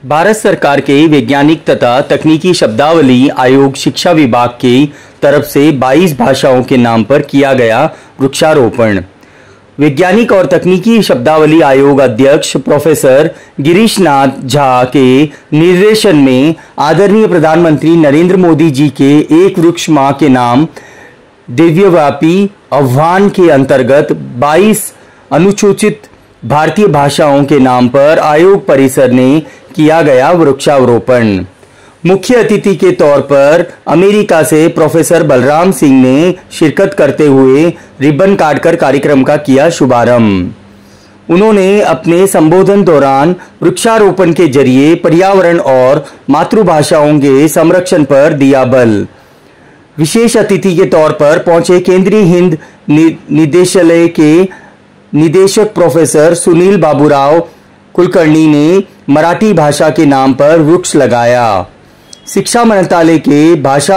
भारत सरकार के वैज्ञानिक तथा तकनीकी शब्दावली आयोग शिक्षा विभाग की तरफ से 22 भाषाओं के नाम पर किया गया वृक्षारोपण। वैज्ञानिक और तकनीकी शब्दावली आयोग अध्यक्ष प्रोफेसर गिरीश नाथ झा के निर्देशन में आदरणीय प्रधानमंत्री नरेंद्र मोदी जी के एक वृक्ष मां के नाम देशव्यापी आह्वान के अंतर्गत 22 अनुसूचित भारतीय भाषाओं के नाम पर आयोग परिसर ने किया गया वृक्षारोपण। मुख्य अतिथि के तौर पर अमेरिका से प्रोफेसर बलराम सिंह ने शिरकत करते हुए रिबन काटकर कार्यक्रम का किया शुभारंभ। उन्होंने अपने संबोधन दौरान वृक्षारोपण के जरिए पर्यावरण और मातृभाषाओं के संरक्षण पर दिया बल। विशेष अतिथि के तौर पर पहुंचे केंद्रीय हिंद निदेशालय के निदेशक प्रोफेसर सुनील बाबूराव कुलकर्णी ने मराठी भाषा के नाम पर वृक्ष लगाया। शिक्षा मंत्रालय के भाषा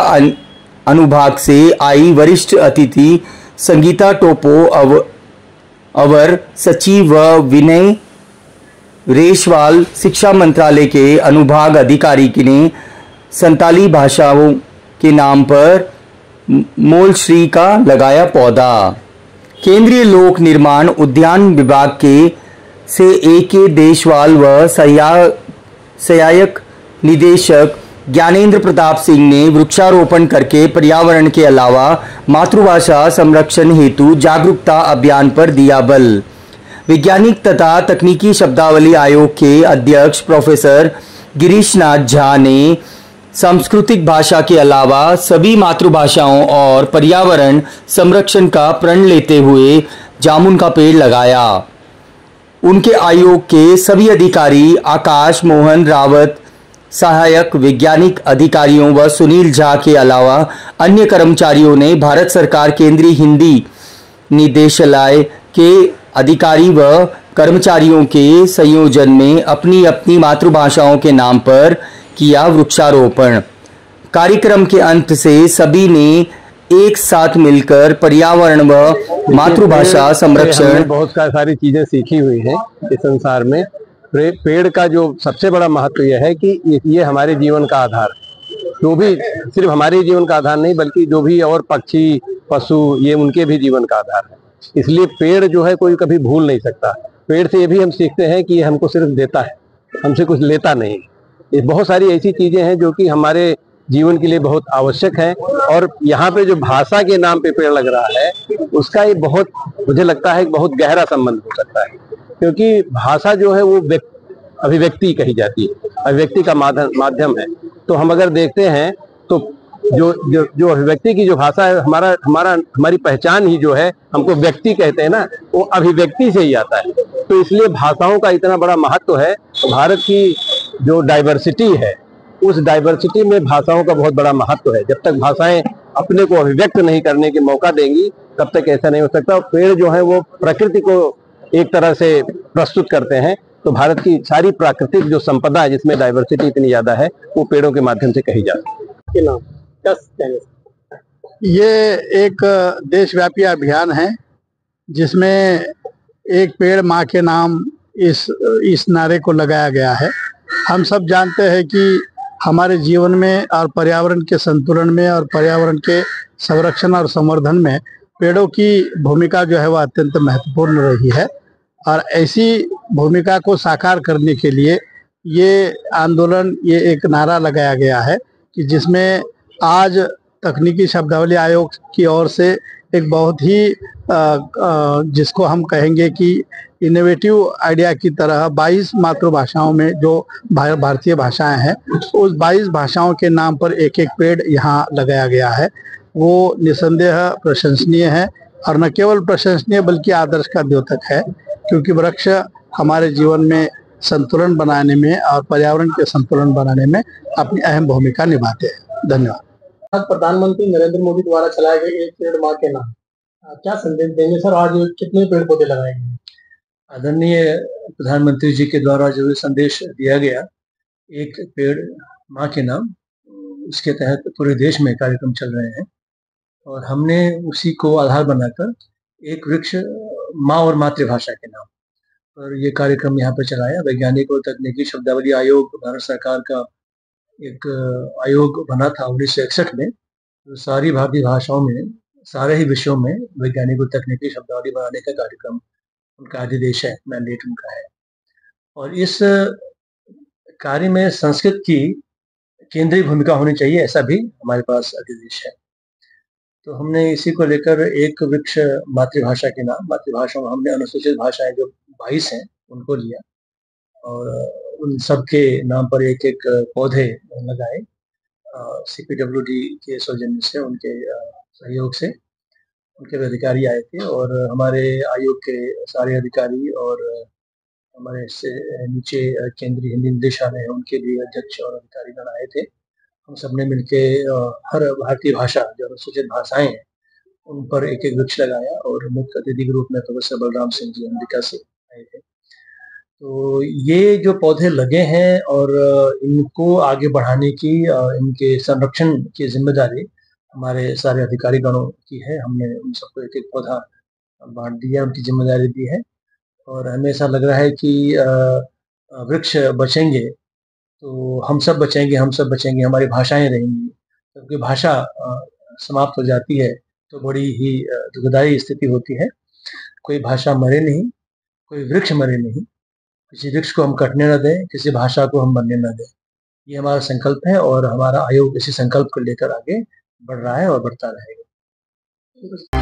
अनुभाग से आई वरिष्ठ अतिथि संगीता टोपो अवर सचिव व विनय रेशवाल शिक्षा मंत्रालय के अनुभाग अधिकारी ने संताली भाषाओं के नाम पर मोलश्री का लगाया पौधा। केंद्रीय लोक निर्माण उद्यान विभाग के से ए.के. देशवाल व सहायक निदेशक ज्ञानेंद्र प्रताप सिंह ने वृक्षारोपण करके पर्यावरण के अलावा मातृभाषा संरक्षण हेतु जागरूकता अभियान पर दिया बल। वैज्ञानिक तथा तकनीकी शब्दावली आयोग के अध्यक्ष प्रोफेसर गिरीश नाथ झा ने सांस्कृतिक भाषा के अलावा सभी मातृभाषाओं और पर्यावरण संरक्षण का प्रण लेते हुए जामुन का पेड़ लगाया। उनके आयोग के सभी अधिकारी आकाश मोहन रावत, सहायक वैज्ञानिक अधिकारियों व सुनील झा के अलावा अन्य कर्मचारियों ने भारत सरकार केंद्रीय हिंदी निदेशालय के अधिकारी व कर्मचारियों के संयोजन में अपनी अपनी मातृभाषाओं के नाम पर किया वृक्षारोपण। कार्यक्रम के अंत से सभी ने एक साथ मिलकर पर्यावरण व मातृभाषा संरक्षण बहुत सारी चीजें सीखी हुई हैं इस संसार में। पेड़ का जो सबसे बड़ा महत्व यह है कि ये हमारे जीवन का आधार है। जो भी सिर्फ हमारे जीवन का आधार नहीं बल्कि जो भी और पक्षी पशु ये उनके भी जीवन का आधार है। इसलिए पेड़ जो है कोई कभी भूल नहीं सकता। पेड़ से ये भी हम सीखते हैं कि ये हमको सिर्फ देता है, हमसे कुछ लेता नहीं। ये बहुत सारी ऐसी चीजें हैं जो कि हमारे जीवन के लिए बहुत आवश्यक है। और यहाँ पे जो भाषा के नाम पे पेड़ लग रहा है उसका ये बहुत मुझे लगता है बहुत गहरा संबंध हो सकता है, क्योंकि भाषा जो है वो अभिव्यक्ति कही जाती है, अभिव्यक्ति का माध्यम है। तो हम अगर देखते हैं तो जो अभिव्यक्ति की जो भाषा है हमारी पहचान ही जो है हमको व्यक्ति कहते हैं ना, वो अभिव्यक्ति से ही आता है। तो इसलिए भाषाओं का इतना बड़ा महत्व है। भारत की जो डाइवर्सिटी है उस डाइवर्सिटी में भाषाओं का बहुत बड़ा महत्व है। जब तक भाषाएं अपने को अभिव्यक्त नहीं करने के मौका देंगी तब तक ऐसा नहीं हो सकता। पेड़ जो है वो प्रकृति को एक तरह से प्रस्तुत करते हैं। तो भारत की सारी प्राकृतिक जो संपदा है जिसमें डाइवर्सिटी इतनी ज्यादा है वो पेड़ों के माध्यम से कही जाती है। ये एक देशव्यापी अभियान है जिसमें एक पेड़ माँ के नाम इस नारे को लगाया गया है। हम सब जानते हैं कि हमारे जीवन में और पर्यावरण के संतुलन में और पर्यावरण के संरक्षण और संवर्धन में पेड़ों की भूमिका जो है वह अत्यंत महत्वपूर्ण रही है। और ऐसी भूमिका को साकार करने के लिए ये आंदोलन, ये एक नारा लगाया गया है कि जिसमें आज तकनीकी शब्दावली आयोग की ओर से एक बहुत ही जिसको हम कहेंगे कि इनोवेटिव आइडिया की तरह 22 मातृभाषाओं में जो भारतीय भाषाएं हैं उस 22 भाषाओं के नाम पर एक एक पेड़ यहाँ लगाया गया है। वो निसंदेह प्रशंसनीय है और न केवल प्रशंसनीय बल्कि आदर्श का द्योतक है, क्योंकि वृक्ष हमारे जीवन में संतुलन बनाने में और पर्यावरण के संतुलन बनाने में अपनी अहम भूमिका निभाते हैं। धन्यवाद। प्रधानमंत्री नरेंद्र मोदी द्वारा चलाए गए एक पेड़ मां के नाम क्या संदेश देंगे सर? आज कितने पेड़ पौधे लगाए गए? आदरणीय प्रधानमंत्री जी के द्वारा जो संदेश दिया गया एक पेड़ माँ के नाम, उसके तहत पूरे देश में कार्यक्रम चल रहे हैं और हमने उसी को आधार बनाकर एक वृक्ष माँ और मातृभाषा के नाम पर ये कार्यक्रम यहाँ पर चलाया। वैज्ञानिक और तकनीकी शब्दावली आयोग भारत सरकार का एक आयोग बना था 1961 में। तो सारी भारतीय भाषाओं में, सारे ही विषयों में वैज्ञानिक और तकनीकी शब्दावली बनाने का कार्यक्रम उनका अधिदेश है, मैंडेट उनका है। और इस कार्य में संस्कृत की केंद्रीय भूमिका होनी चाहिए, ऐसा भी हमारे पास अधिदेश है। तो हमने इसी को लेकर एक वृक्ष मातृभाषा के नाम, मातृभाषा में हमने अनुसूचित भाषाएं जो 22 हैं उनको लिया और उन सब के नाम पर एक एक पौधे लगाए। CPWD के सौजन्य से, उनके सहयोग से उनके अधिकारी आए थे और हमारे आयोग के सारे अधिकारी और हमारे से नीचे केंद्रीय हिंदी निदेशालय है, उनके भी अध्यक्ष और अधिकारीगण आए थे। हम सबने मिलके हर भारतीय भाषा जो अनुसूचित भाषाएं हैं उन पर एक एक वृक्ष लगाया और मुख्य अतिथि के रूप में प्रोफेसर बलराम सिंह जी अमेरिका से आए थे। तो ये जो पौधे लगे हैं और इनको आगे बढ़ाने की, इनके संरक्षण की जिम्मेदारी हमारे सारे अधिकारी गणों की है। हमने उन सबको एक एक पौधा बांट दिया, उनकी जिम्मेदारी दी है और हमें ऐसा लग रहा है कि वृक्ष बचेंगे तो हम सब बचेंगे, हम सब बचेंगे, हमारी भाषाएं रहेंगी। क्योंकि भाषा समाप्त हो जाती है तो बड़ी ही दुखदायी स्थिति होती है। कोई भाषा मरे नहीं, कोई वृक्ष मरे नहीं, किसी वृक्ष को हम कटने न दें, किसी भाषा को हम मरने न दें। ये हमारा संकल्प है और हमारा आयोग इसी संकल्प को लेकर आगे बढ़ रहा है और बढ़ता रहेगा।